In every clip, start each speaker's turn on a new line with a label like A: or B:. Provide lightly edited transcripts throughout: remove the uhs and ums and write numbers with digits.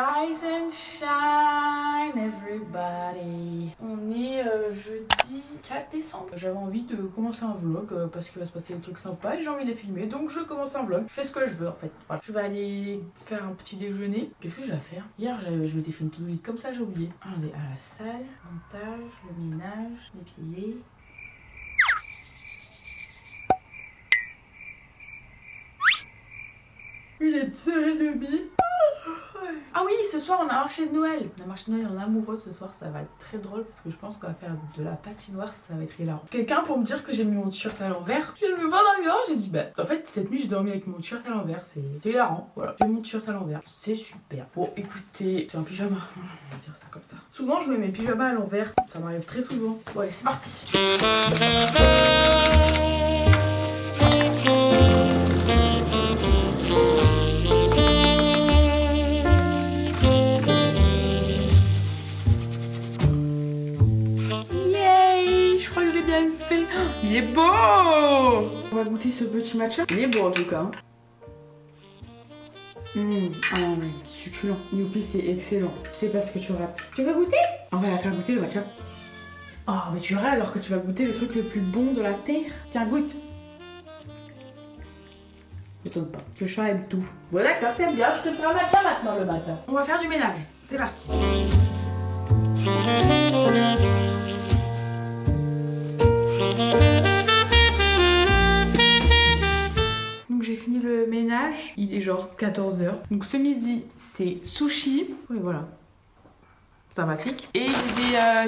A: Rise and shine everybody. On est jeudi 4 décembre. J'avais envie de commencer un vlog parce qu'il va se passer des trucs sympas et j'ai envie de les filmer. Donc je commence un vlog. Je fais ce que je veux en fait. Voilà. Je vais aller faire un petit déjeuner. Qu'est-ce que j'ai à faire? Hier je m'étais fait une to-do list comme ça, j'ai oublié. Allez, à la salle, montage, le ménage, dépiler. Il est 10h30. Ah oui, ce soir on a marché de Noël. On a marché de Noël en amoureux ce soir, ça va être très drôle parce que je pense qu'on va faire de la patinoire, ça va être hilarant. Quelqu'un pour me dire que j'ai mis mon t-shirt à l'envers. Je viens de me voir dans le miroir, j'ai dit bah en fait cette nuit j'ai dormi avec mon t-shirt à l'envers, c'est hilarant. Voilà, j'ai mon t-shirt à l'envers, c'est super. Bon écoutez, c'est un pyjama, on va dire ça comme ça. Souvent je mets mes pyjamas à l'envers, ça m'arrive très souvent. Bon allez c'est parti. Il est beau! On va goûter ce petit matcha. Il est beau en tout cas. Ah non mais succulent. Youpi c'est excellent. Tu sais pas ce que tu rates. Tu veux goûter? On va la faire goûter le matcha. Oh mais tu râles alors que tu vas goûter le truc le plus bon de la terre. Tiens goûte. Je t'aime pas. Ce chat aime tout. Bon d'accord t'aimes bien. Je te ferai un matcha maintenant le matin. On va faire du ménage. C'est parti. Donc j'ai fini le ménage, il est genre 14h. Donc ce midi c'est sushi, et voilà, sympathique. Et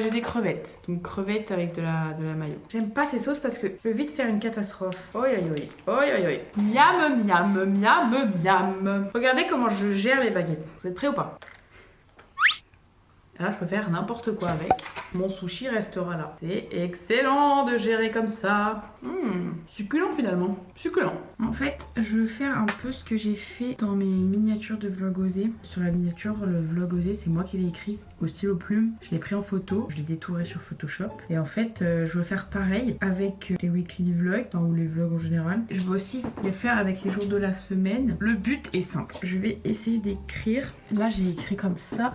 A: j'ai des crevettes, donc crevettes avec de la mayo. J'aime pas ces sauces parce que je peux vite faire une catastrophe. Oi oi oi, oi oi oi. Miam miam miam miam. Regardez comment je gère les baguettes, vous êtes prêts ou pas? Là, je peux faire n'importe quoi avec. Mon sushi restera là. C'est excellent de gérer comme ça. Succulent finalement. Succulent. En fait, je vais faire un peu ce que j'ai fait dans mes miniatures de vlogosé. Sur la miniature, le vlogosé, c'est moi qui l'ai écrit au stylo plume. Je l'ai pris en photo. Je l'ai détouré sur Photoshop. Et en fait, je veux faire pareil avec les weekly vlogs, enfin, ou les vlogs en général. Je veux aussi les faire avec les jours de la semaine. Le but est simple. Je vais essayer d'écrire. Là, j'ai écrit comme ça.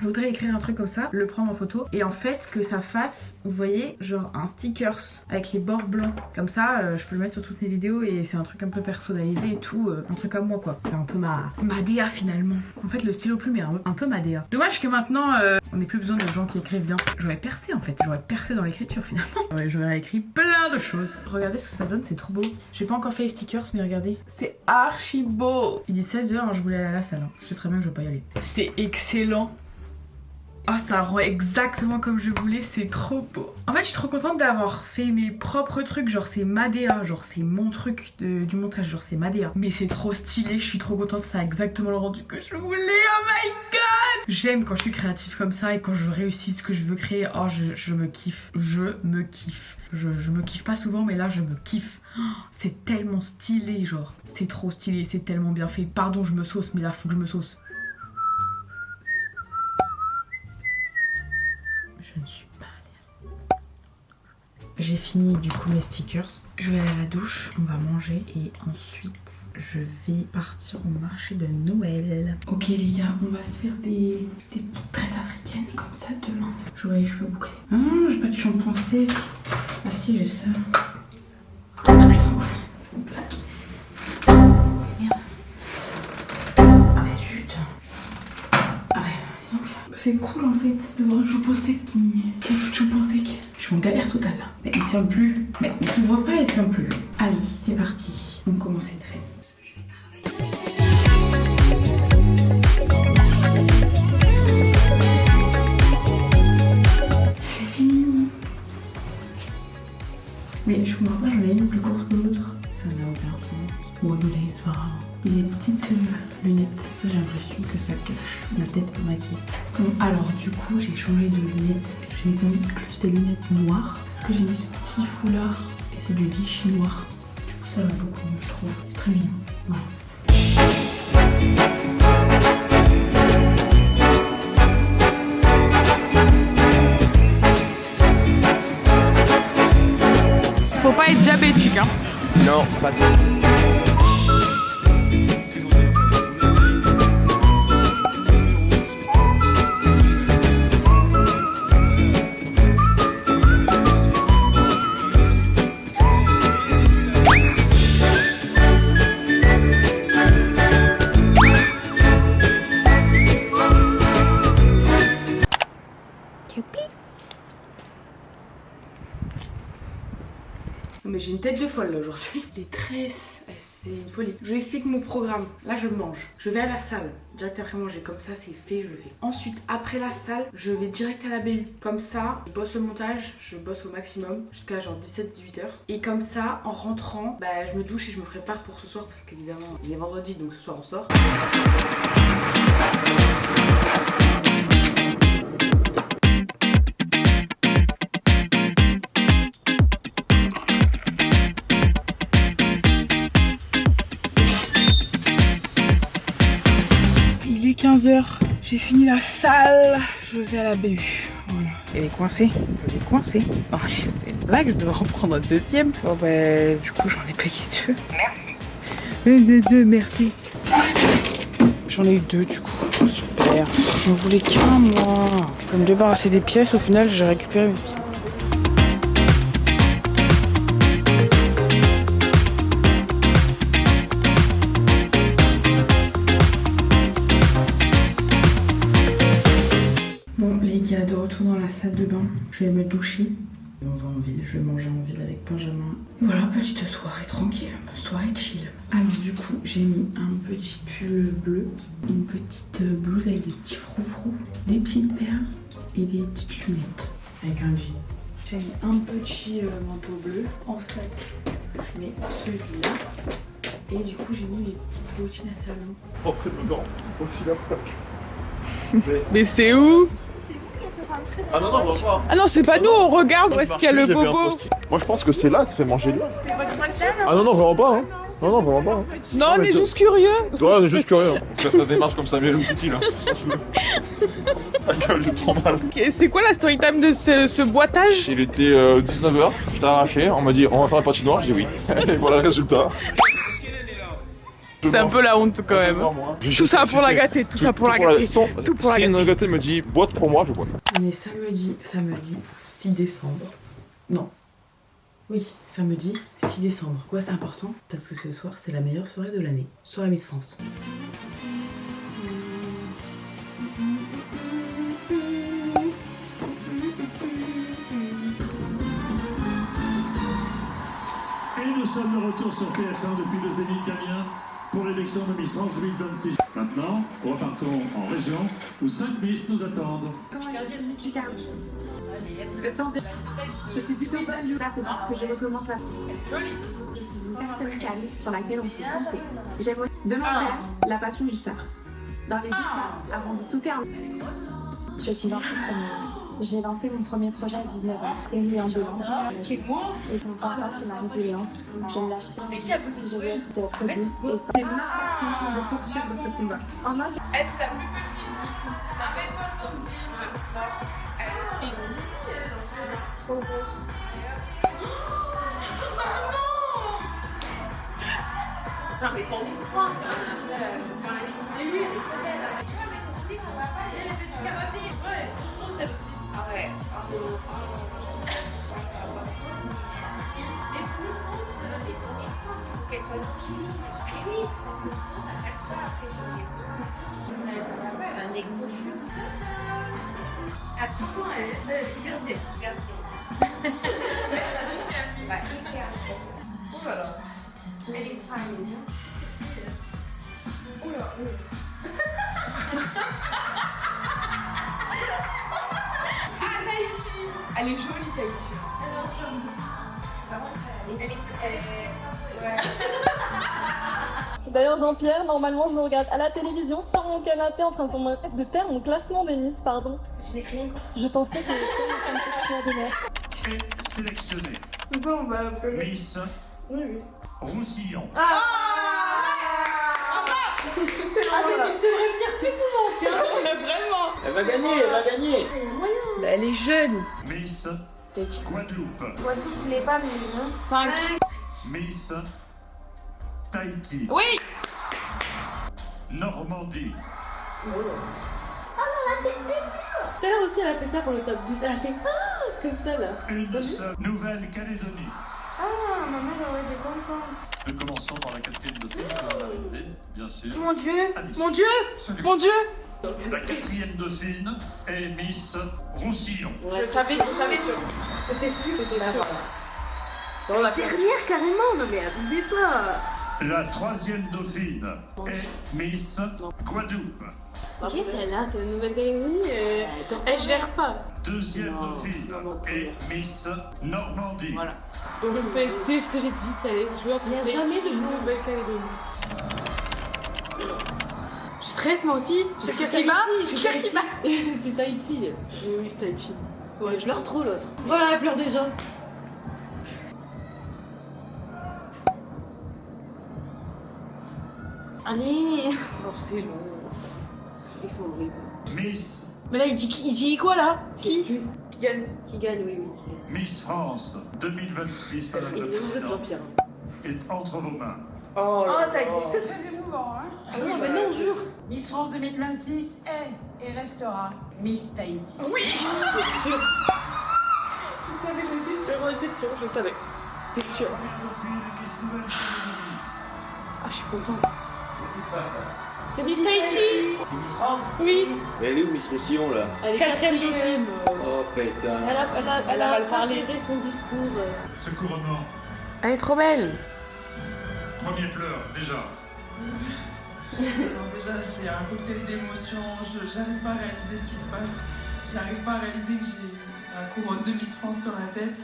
A: Je voudrais écrire un truc comme ça, le prendre en photo et en fait que ça fasse, vous voyez, genre un stickers avec les bords blancs. Comme ça, je peux le mettre sur toutes mes vidéos et c'est un truc un peu personnalisé et tout, un truc comme moi quoi. C'est un peu ma DA finalement. En fait, le stylo plume est un peu ma DA. Dommage que maintenant, on n'ait plus besoin de gens qui écrivent bien. J'aurais percé en fait, j'aurais percé dans l'écriture finalement. Ouais, j'aurais écrit plein de choses. Regardez ce que ça donne, c'est trop beau. J'ai pas encore fait les stickers, mais regardez, c'est archi beau. Il est 16h, hein, je voulais aller à la salle. Hein. Je sais très bien que je vais pas y aller. C'est excellent. Oh, ça rend exactement comme je voulais, c'est trop beau. En fait, je suis trop contente d'avoir fait mes propres trucs, genre c'est ma DA, genre c'est mon truc du montage, genre c'est ma DA. Mais c'est trop stylé, je suis trop contente, ça a exactement le rendu que je voulais, oh my god! J'aime quand je suis créative comme ça et quand je réussis ce que je veux créer, oh je me kiffe, je me kiffe. Je me kiffe pas souvent, mais là je me kiffe. Oh, c'est tellement stylé, genre, c'est trop stylé, c'est tellement bien fait. Pardon, je me sauce, mais là faut que je me sauce. Je ne suis pas allée à la... J'ai fini du coup mes stickers. Je vais aller à la douche, on va manger et ensuite je vais partir au marché de Noël. Ok les gars, on va se faire des petites tresses africaines comme ça demain. J'aurai les cheveux bouclés. Ah, j'ai pas de shampoing sec. Ah si, j'ai ça. Ah putain, c'est une blague. Merde. Ah mais zut. Ah ouais, disons que c'est cool en fait d'avoir un shampoing sec qui fout de shampoing sec. Je suis en galère totale là. Mais il se ferme plus. Mais il se voit pas, il se ferme plus. Allez, c'est parti. On commence les tresses. J'ai fini. Mais je comprends pas, j'en ai une plus courte que l'autre. Ça n'a aucun sens. Bon, écoutez, c'est pas grave. Il y a des petites lunettes. J'ai l'impression que ça cache la tête pour maquiller. Bon, alors du coup, j'ai changé de lunettes. J'ai mis plus des lunettes noires parce que j'ai mis ce petit foulard et c'est du Vichy noir. Du coup, ça va beaucoup mieux, je trouve. C'est très mignon. Voilà. Faut pas être diabétique, hein.
B: Non, pas tout.
A: J'ai une tête de folle là aujourd'hui. Les tresses, c'est une folie. Je vous explique mon programme. Là je mange, je vais à la salle, direct après manger, comme ça c'est fait, je le fais. Ensuite, après la salle, je vais direct à la BU. Comme ça, je bosse le montage, je bosse au maximum jusqu'à genre 17-18 heures. Et comme ça, en rentrant, bah je me douche et je me prépare pour ce soir parce qu'évidemment, il est vendredi donc ce soir on sort. Il est 15h, j'ai fini la salle, je vais à la BU. Voilà. Elle est coincée, elle est coincée. Non mais c'est une blague, je devrais en prendre un deuxième. Bon bah du coup j'en ai payé 2. Merci. Deux, merci. J'en ai eu 2 du coup, super. J'en voulais qu'un moi. Je vais me débarrasser des pièces, au final j'ai récupéré mes pièces. De retour dans la salle de bain, je vais me doucher. On va en ville, je vais manger en ville avec Benjamin. Voilà, petite soirée tranquille, soirée chill. Alors du coup, j'ai mis un petit pull bleu, une petite blouse avec des petits froufrous, des petites perles et des petites lunettes avec un jean. J'ai mis un petit manteau bleu en sac. Je mets celui-là. Et du coup, j'ai mis les petites bottines à talons.
B: Entrez dedans, aussi la plaque.
A: Mais c'est où?
B: Ah non, non, on va voir.
A: Ah non, c'est pas nous, on regarde où est-ce qu'il y a le bobo.
B: Moi je pense que c'est là, ça fait manger là. Ah non, non, vraiment pas. Hein. Non, non, vraiment pas. Hein.
A: Non, on est juste curieux.
B: Ouais, on est juste curieux. Hein. Je laisse la démarche comme ça, mais le Titi là. Ta gueule, j'ai trop mal.
A: Okay, c'est quoi la story time de ce boitage?
B: Il était 19h, je t'ai arraché, on m'a dit on va faire la patinoire, j'ai dit oui. Et voilà le résultat.
A: C'est un peu la honte quand même. Tout ça pour la gâter, tout ça pour la gâter. Tout pour la gâter.
B: Si une gâtée me dit boîte pour moi, je bois.
A: On est samedi 6 décembre. Non. Oui, samedi 6 décembre. Pourquoi c'est important? Parce que ce soir, c'est la meilleure soirée de l'année. Soirée Miss France.
C: Et nous sommes de retour sur TF1 depuis le Zénith d'Amiens pour l'élection de Miss France 2026. Maintenant, repartons en région où 5 Miss nous attendent.
D: Comment je suis Miss Picardie? Le sang de... Je suis plutôt bonne, là c'est parce que je recommence à... Je suis une personne calme sur laquelle on peut compter. J'aime aussi de mon père la passion du surf. Dans les 2 cas, avant de sauter un... Je suis entrepreneuse. J'ai lancé mon premier projet à 19 ans, élu en business. Et mon papa c'est ma résilience. Je ne lâcherai pas si je veux être douce. Et c'est ma façon de poursuivre ce combat. En mode...
A: Est-ce la plus petite? Non mais pour Miss France, elle est trop belle. Tu vois, mais ton livre, on va pas aller les petits carottes. Ouais, trop celle aussi. Ah ouais. Les Miss France, faut qu'elles soient longilignes. Oui, on a fait ça après sur les coups. Elle a un décrochure. À 30 ans, regardez. Oh là là. Elle est pas bien. Oh là, ah, Tahiti. Elle est jolie, Tahiti. Elle est... Ouais.
E: D'ailleurs, Jean-Pierre, normalement, je me regarde à la télévision sur mon canapé en train de faire mon classement des Miss, pardon. Je pensais que c'est un extraordinaire.
C: Et sélectionné.
A: Bon, bah, un peu.
C: Miss Roussillon.
A: Ah, mais tu devrais venir plus souvent, tiens. Vraiment.
F: Elle va gagner, elle va gagner.
A: Bah, elle est jeune.
C: Miss Guadeloupe.
D: Guadeloupe, je l'ai pas mis, hein.
A: 5.
C: Miss Tahiti.
A: Oui.
C: Normandie.
E: Tout à l'heure aussi, elle a fait ça pour le top 10. Elle a fait comme ça, là.
C: Une seule Nouvelle-Calédonie.
D: Ah, maman, j'aurais été contente.
C: Nous commençons par la 4e docine qui va arriver, bien sûr.
A: Mon Dieu.
C: Alice.
A: Mon Dieu.
C: Absolument.
A: Mon Dieu.
C: La 4e docine est Miss Roussillon.
A: Je savais sûr. C'était sûr, c'était sûr. Bon, la
F: Dernière carrément, non mais abusez pas.
C: La troisième dauphine est Miss Guadeloupe.
F: Qui c'est là, que Nouvelle-Calédonie
A: Elle gère pas.
C: Deuxième
F: Non,
C: dauphine
F: non,
C: est Miss Normandie.
A: Voilà. Donc c'est ce que j'ai dit, ça allait se jouer entre
F: Il y a jamais de bleu.
A: Nouvelle-Calédonie. Je stresse moi aussi. Je suis Kariba.
F: C'est Tahiti.
A: Oui, c'est Tahiti.
F: Ouais, je pleure trop l'autre. Voilà, elle pleure déjà. Allez.
A: Oh, c'est long.
F: Ils sont horribles.
C: Miss,
A: Mais là, il dit quoi là? Qui gagne?
F: Qui gagne, oui, oui.
C: Miss France 2026, Madame
F: Il
C: la
F: est de
C: Présidente,
F: Jean-Pierre.
C: est entre vos mains.
A: Oh,
G: t'as glissé. C'est très émouvant, hein.
F: Ah non, mais non, jure.
G: Miss France 2026 est et restera Miss Tahiti.
A: Oui, je savais, on était sûr, je savais. C'était sûr.
C: Dauphine et Miss Nouvelle-Calédonie.
A: Ah, je suis contente. C'est Miss Tahiti.
H: Miss France.
A: Oui.
H: Mais elle est où Miss Roussillon là?
F: Elle est
A: Quatrième
F: quatrième.
H: Oh putain.
F: Elle a pas géré son discours.
C: Ce couronnement,
A: Elle est trop belle.
C: premier pleur, déjà.
I: Alors déjà, j'ai un cocktail d'émotions, j'arrive pas à réaliser ce qui se passe. J'arrive pas à réaliser que j'ai la couronne de Miss France sur la tête.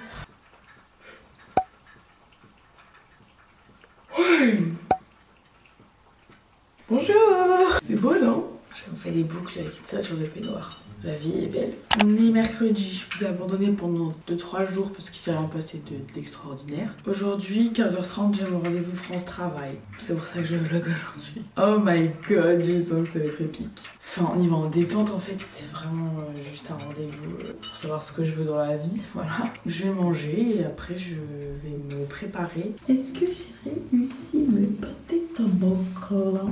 A: Bonjour. C'est beau, non? Je me fais des boucles avec ça sur le peignoir. La vie est belle. On est mercredi, je vous ai abandonné pendant 2-3 jours parce qu'il s'est rien passé d'extraordinaire. Aujourd'hui, 15h30, j'ai mon rendez-vous France Travail. C'est pour ça que je vlog aujourd'hui. Oh my god, je sens que ça va être épique. Enfin, on y va en détente en fait, c'est vraiment juste un rendez-vous pour savoir ce que je veux dans la vie. Voilà. Je vais manger et après je vais me préparer. Est-ce que j'ai réussi à me porter ton bon corps?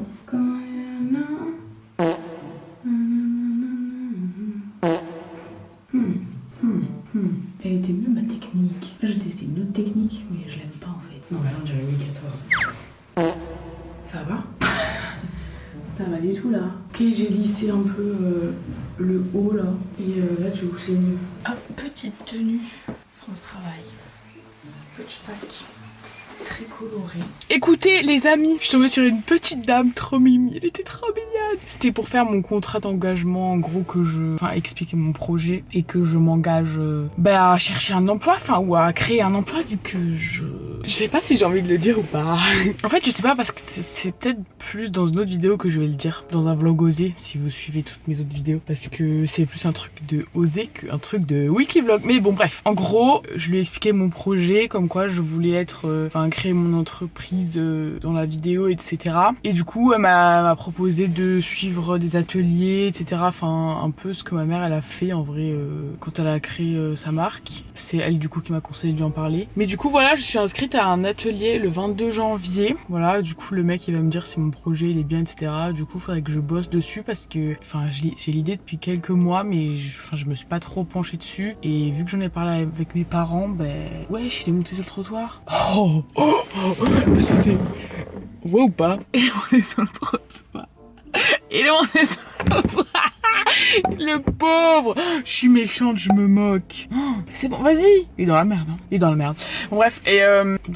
A: Elle était mieux ma technique. J'ai testé une autre technique, mais je l'aime pas en fait. Non, mais là on dirait Louis XIV. Ça va? Ça va du tout là. Ok, j'ai lissé un peu le haut là. Et là du coup c'est mieux. Ah, petite tenue. France Travail. Petit sac. Très coloré. Écoutez les amis, je suis tombée sur une petite dame trop mimi, elle était trop mignonne. C'était pour faire mon contrat d'engagement, en gros expliquer mon projet et que je m'engage à chercher un emploi, ou à créer un emploi vu que je sais pas si j'ai envie de le dire ou pas. En fait je sais pas parce que c'est peut-être plus dans une autre vidéo que je vais le dire, dans un vlog osé si vous suivez toutes mes autres vidéos, parce que c'est plus un truc de osé qu'un truc de weekly vlog. Mais bon bref, en gros je lui ai expliqué mon projet, comme quoi je voulais être, créer mon entreprise dans la vidéo, etc. Et du coup elle m'a proposé de suivre des ateliers, etc. Enfin un peu ce que ma mère elle a fait en vrai quand elle a créé sa marque. C'est elle du coup qui m'a conseillé de lui en parler. Mais du coup voilà, je suis inscrite à un atelier le 22 janvier. Voilà, du coup le mec il va me dire si mon projet il est bien, etc. Du coup il faudrait que je bosse dessus parce que j'ai l'idée depuis quelques mois mais je me suis pas trop penchée dessus. Et vu que j'en ai parlé avec mes parents, ouais, je suis montée sur le trottoir. C'était... On voit ou pas? Et on est sur le trottoir. Et là on est sur le trottoir. Le pauvre. Je suis méchante, je me moque. C'est bon, vas-y. Il est dans la merde, hein. Il est dans la merde. Bon bref, et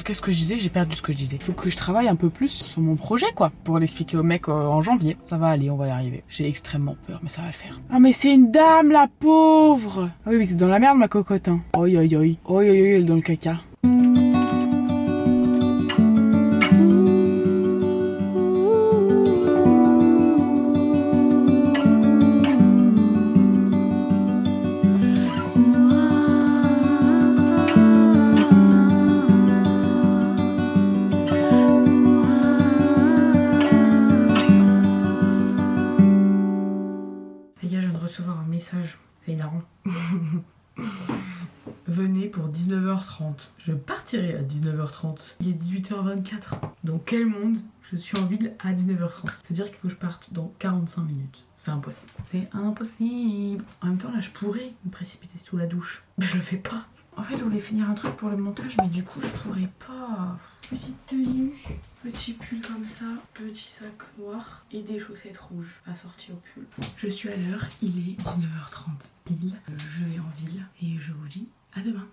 A: qu'est-ce que je disais? J'ai perdu ce que je disais. Il faut que je travaille un peu plus sur mon projet, quoi, pour l'expliquer au mec en janvier. Ça va aller, on va y arriver. J'ai extrêmement peur, mais ça va le faire. Ah mais c'est une dame, la pauvre. Ah oui, mais t'es dans la merde, ma cocotte, hein. Oi, oi, oi. Oi, oi, oi, elle est dans le caca. C'est énorme. Venez pour 19h30. Je partirai à 19h30. Il est 18h24. Dans quel monde je suis en ville à 19h30? C'est-à-dire qu'il faut que je parte dans 45 minutes. C'est impossible. C'est impossible. En même temps, là, je pourrais me précipiter sous la douche. Mais je le fais pas. En fait, je voulais finir un truc pour le montage, mais du coup, je pourrais pas. Petite tenue, petit pull comme ça, petit sac noir et des chaussettes rouges assorties au pull. Je suis à l'heure, il est 19h30 pile. Je vais en ville et je vous dis à demain.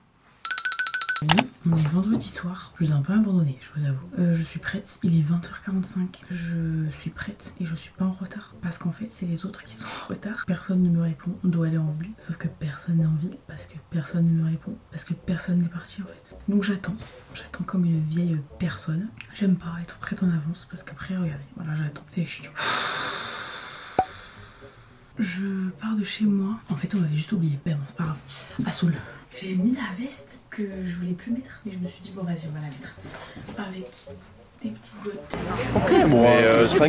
A: On est vendredi soir, je vous ai un peu abandonné, je vous avoue. Je suis prête, il est 20h45, je suis prête et je suis pas en retard. Parce qu'en fait, c'est les autres qui sont en retard. Personne ne me répond, on doit aller en ville. Sauf que personne n'est en ville, parce que personne ne me répond, parce que personne n'est parti en fait. Donc j'attends comme une vieille personne. J'aime pas être prête en avance, parce qu'après, regardez, voilà, j'attends, c'est chiant. Je pars de chez moi. En fait, on m'avait juste oublié. Mais bon, c'est pas grave. À Soul. J'ai mis la veste que je voulais plus mettre. Mais je me suis dit, bon, vas-y, on va la mettre. Avec des petites bottes.
B: Ok, bon,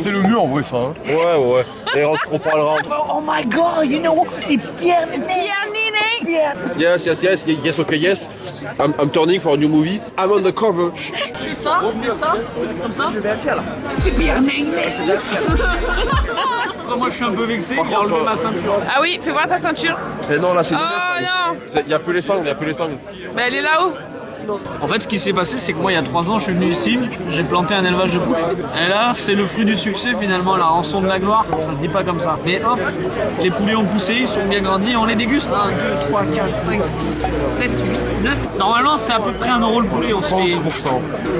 B: c'est le mieux en vrai, ça. Hein. Ouais. Et on parlera.
J: Oh my god, you know, it's Pierre Ninet.
H: Yes, okay, yes. I'm turning for a new movie. I'm on the cover.
J: Fais ça, comme ça. C'est Pierre Ninet. Après, moi, je suis un peu vexé, il a enlevé ma ceinture.
A: Ah oui, fais voir ta ceinture.
H: Et non, là, c'est
A: Oh non.
B: Il y a plus les sangles,
A: Mais elle est là-haut.
J: En fait, ce qui s'est passé, c'est que moi, il y a 3 ans, je suis venu ici, j'ai planté un élevage de poulets. Et là, c'est le fruit du succès, finalement, la rançon de la gloire. Ça se dit pas comme ça. Mais hop, les poulets ont poussé, ils sont bien grandis, on les déguste. 1, 2, 3, 4, 5, 6, 7, 8, 9. Normalement, c'est à peu près 1 € le poulet. On se fait...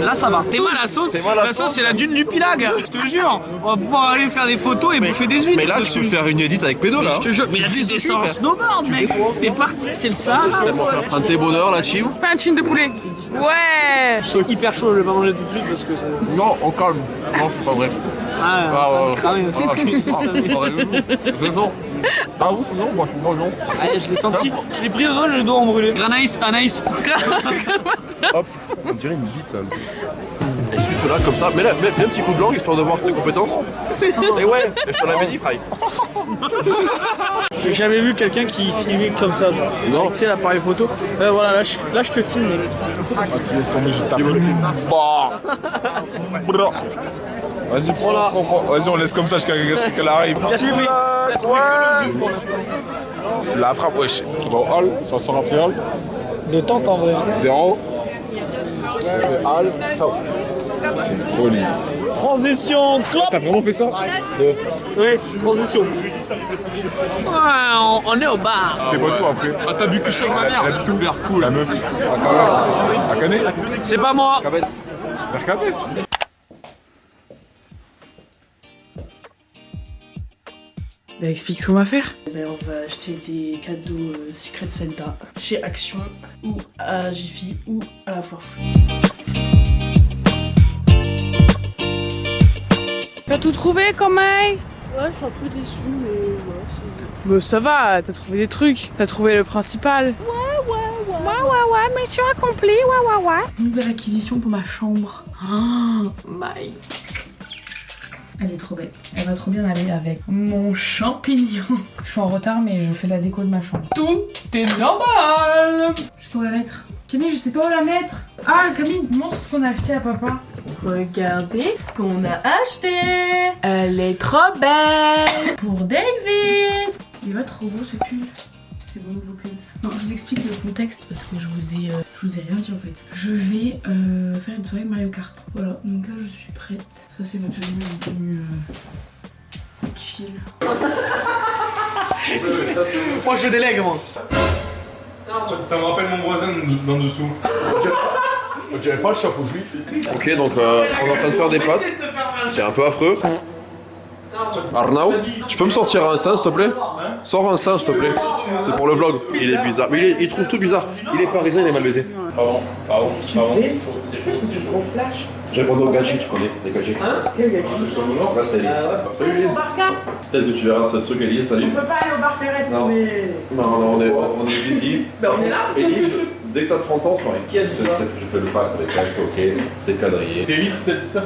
J: Là, ça va. C'est moi la sauce. La sauce, c'est la dune du Pilag. Je te jure. On va pouvoir aller faire des photos et bouffer des huîtres.
H: Mais là, tu peux faire une édite avec Pédo, là.
J: Je te jure. Mais là, tu descends en snowboard, mec. T'es parti, c'est le Sahara.
H: Un thé bonheur, la chim.
A: Fais un chin de poulet. Ouais.
J: C'est hyper chaud, je vais pas manger tout de suite parce que ça...
H: Non, on calme. Non, c'est pas vrai. Ah oui, non.
J: Allez, je l'ai senti. Je l'ai pris dedans, j'ai le doigt embrûlé. Anaïs.
B: Hop, on dirait une bite. Et suis cela comme ça. Mais là, mets un petit coup de langue histoire de voir tes compétences. Et ouais, je te l'avais dit, Fry.
J: J'ai jamais vu quelqu'un qui filmait comme ça, genre.
H: Non.
J: Tu sais, l'appareil photo. Voilà, là je te filme. Mec.
B: Tu laisses tomber, je tape le film. Vas-y, prends. Vas-y, on laisse comme ça jusqu'à ce qu'elle arrive. Petit bloc, ouais. C'est la frappe, wesh. Je vais au hall, ça sort un petit hall.
J: De temps en vrai.
B: 0. Hall, ciao. C'est une folie.
J: Transition, clop.
B: T'as vraiment fait ça?
J: Oui, transition. Ouais, on est au bar.
B: T'es pas tout après.
J: Ah, t'as bu que sur ma mère.
B: Elle a tout super cool. La meuf. Akane.
J: C'est pas moi.
B: Mercapes.
A: Bah explique ce qu'on va faire.
F: On va acheter des cadeaux Secret Santa chez Action ou à Jiffy ou à la Foire Fouille.
A: T'as tout trouvé quand même?
F: Ouais, je suis un peu déçue, mais ouais, c'est...
A: Bah ça va, t'as trouvé des trucs. T'as trouvé le principal. Ouais, mission accomplie, ouais. Nouvelle acquisition pour ma chambre. Oh my. Elle est trop belle. Elle va trop bien aller avec mon champignon. Je suis en retard, mais je fais la déco de ma chambre. Tout est normal. Je sais pas où la mettre. Camille, je sais pas où la mettre. Ah, Camille, montre ce qu'on a acheté à papa.
F: Regardez ce qu'on a acheté.
A: Elle est trop belle. Pour David. Il va trop beau ce pull. C'est mon nouveau pull. Non, je vous explique le contexte parce que je vous ai rien dit en fait. Je vais faire une soirée Mario Kart. Voilà, donc là je suis prête. Ça c'est ma tenue chill.
J: Moi je délègue, moi.
B: Ça me rappelle mon voisin d'en dessous. On dirait pas le chapeau juif.
H: Ok, donc on est en train de faire des pâtes. C'est un peu affreux. Arnaud, tu peux me sortir un sein s'il te plaît? Sors un sein s'il te plaît. C'est pour le vlog. Il est bizarre. Mais il trouve tout bizarre. Il est parisien, il est mal baisé. Pardon. C'est chaud.
A: Je gros flash.
H: J'ai demandé au gadget, tu connais les gadgets.
A: Quel gadget?
H: Là, c'est Elise. Salut Elise. Peut-être que tu verras ce truc Elise, salut.
A: On peut pas aller au bar Pérez,
H: Non.
A: mais...
H: Non, on est busy.
A: Bah on est là.
H: Elise, dès que t'as 30 ans, c'est pareil.
J: Qui a dit ça?
H: J'ai fait le pack avec elle, c'est ok, c'est quadrillé.
B: C'est Elise qui t'a dit ça?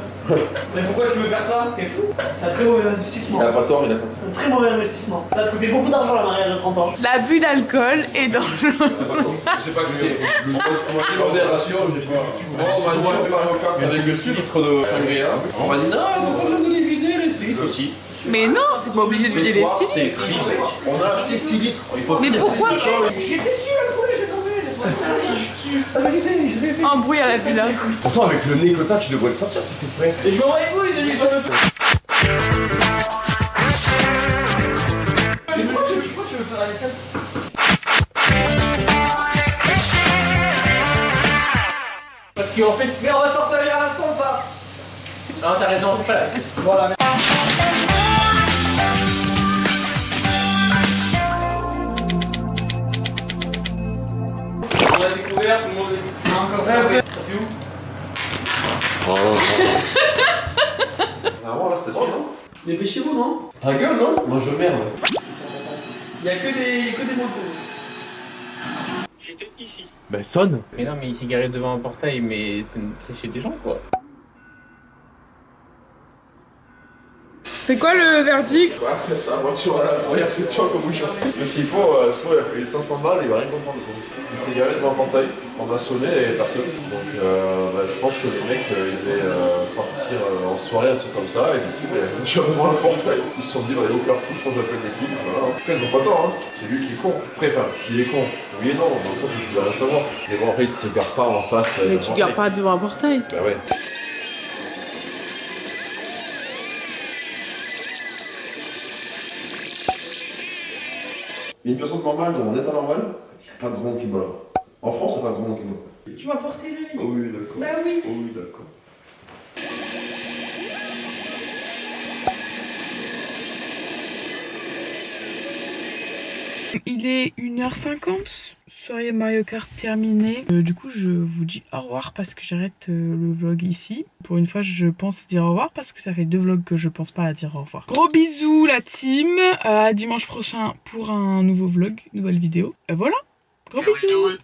J: Mais pourquoi tu veux faire ça? T'es fou? C'est un très mauvais investissement.
H: Il a pas tort, il a pas tort.
J: Un très mauvais investissement. Ça va te coûter beaucoup d'argent le mariage à 30 ans.
A: L'abus d'alcool est dangereux.
H: Je sais pas que c'est. On m'a dit modération, j'ai pas. On m'a dit Mario Kart avec le 6 litres de sangria. On m'a dit non, on pas besoin de les vider les 6 litres aussi.
A: Mais non, c'est pas obligé de vider les styles.
H: C'est triple. On a acheté 6 litres. Il faut
A: Mais pourquoi faire
J: J'étais dessus le poulet, j'ai tombé. Ça sert à rien, je suis dessus. La vérité, je l'ai fait.
A: Embrouille à la vue d'alcool.
B: Pourtant, avec le nez que t'as, tu devrais le sortir si c'est prêt.
J: Et je vais envoyer vous les amis sur le feu. Mais pourquoi tu veux faire la vaisselle? qu'en fait, mais on va s'en servir à l'instant de ça. Non, t'as raison, faut pas la laisser. Voilà. On a découvert, tout le monde a encore fait.
H: Ah bon, là c'était trop bien.
J: Dépêchez-vous, non?
H: Ta gueule, non? Moi je merde.
J: Y'a que des motos.
K: J'étais ici.
B: Ben sonne.
K: Mais non, mais il s'est garé devant un portail, mais c'est chez des gens, quoi.
A: C'est quoi le verdict?
H: Ouais, sa voiture à la fourrière, c'est toi comme bouchon. Mais s'il faut, il a payé 500 balles, il va rien comprendre. Il s'est garé devant un portail, on a sonné et personne. Donc je pense que les mecs, ils devaient partir en soirée, un truc comme ça, et du coup, je suis devant le portail. Ils se sont dit, bah, il va vous faire foutre, je j'appelle des flics, voilà. En tout cas, ils ont pas tort, hein. C'est lui qui est con. Après, enfin, il est con. Oui et non, dans le sens où tu dois rien savoir. Mais bon, après, il se gare pas en face.
A: Mais tu gares pas devant un portail.
H: Bah ouais. Une personne normale, dans mon état normal, il n'y a pas de drone qui meurt. En France, il n'y a pas de drone qui meurt.
F: Tu m'as porté l'œil.
H: Oh oui, d'accord.
F: Bah oui.
H: Oh oui, d'accord.
A: Il est 1h50, soirée Mario Kart terminée. Du coup, je vous dis au revoir parce que j'arrête le vlog ici. Pour une fois, je pense dire au revoir parce que ça fait 2 vlogs que je pense pas à dire au revoir. Gros bisous la team, à dimanche prochain pour un nouveau vlog, nouvelle vidéo. Et voilà, gros bisous.